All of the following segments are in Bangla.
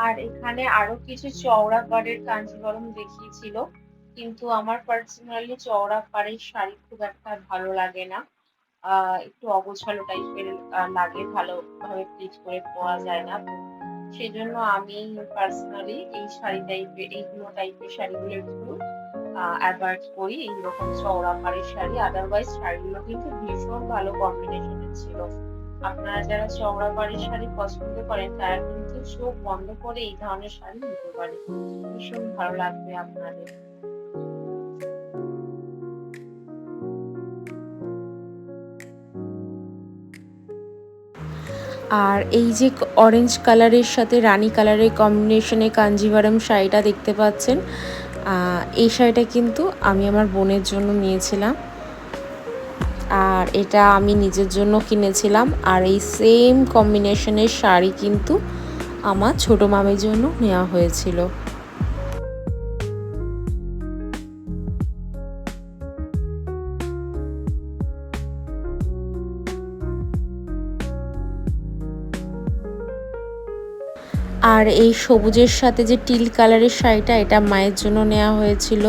আর এখানে আরো কিছু চওড়া পাড়ের কাঞ্জিভরম দেখিয়েছিল, কিন্তু আমার পার্সোনালি চওড়া পাড়ের শাড়ি খুব একটা ভালো লাগে না। একটু অগোছালো টাইপের লাগে, ভালোভাবে প্লিট করে পরা যায় না। তো সেজন্য আমি পার্সোনালি এই এইগুলো টাইপের শাড়িগুলো একটু অ্যাভয়েড করি, এইরকম চওড়া পাড়ের শাড়ি। আদারওয়াইজ শাড়িগুলো কিন্তু ভীষণ ভালো কম্বিনেশনের ছিল। আপনারা যারা চওড়া পাড়ের শাড়ি পছন্দ করেন তারা কিন্তু চোখ বন্ধ করে এই ধরনের শাড়ি নিতে পারেন, ভীষণ ভালো লাগবে আপনাদের। আর এই যে অরেঞ্জ কালারের সাথে রানী কালারের কম্বিনেশনে কাঞ্জিভারম শাড়িটা দেখতে পাচ্ছেন, এই শাড়িটা কিন্তু আমি আমার বোনের জন্য নিয়েছিলাম। আর এটা আমি নিজের জন্য কিনেছিলাম। আর এই সেম কম্বিনেশনের শাড়ি কিন্তু আমার ছোটো মামির জন্য নেওয়া হয়েছিল। আর এই সবুজের সাথে যে টিল কালারের শাড়িটা, এটা মায়ের জন্য নেওয়া হয়েছিল।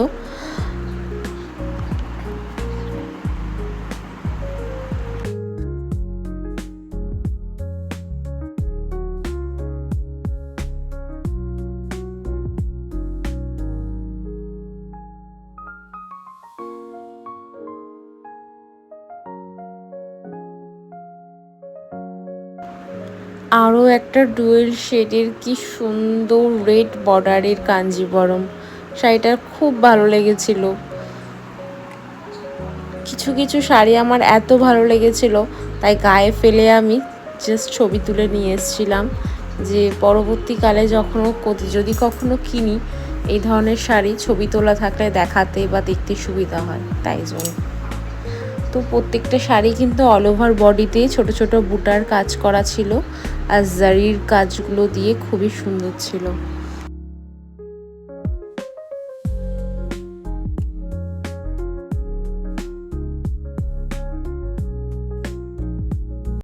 আরও একটা ডুয়েল শেডের কি সুন্দর রেড বর্ডারের কাঞ্জিবরম শাড়িটা খুব ভালো লেগেছিল। কিছু কিছু শাড়ি আমার এত ভালো লেগেছিল, তাই গায়ে ফেলে আমি জাস্ট ছবি তুলে নিয়ে এসেছিলাম, যে পরবর্তীকালে যদি কখনো কিনি এই ধরনের শাড়ি ছবি তোলা থাকলে দেখাতে বা দেখতে সুবিধা হয়, তাই জন্য। তো প্রত্যেকটা শাড়ি কিন্তু অল ওভার বডিতে ছোট ছোট বুটার কাজ করা ছিল, আর জারির কাজগুলো দিয়ে খুবই সুন্দর ছিল।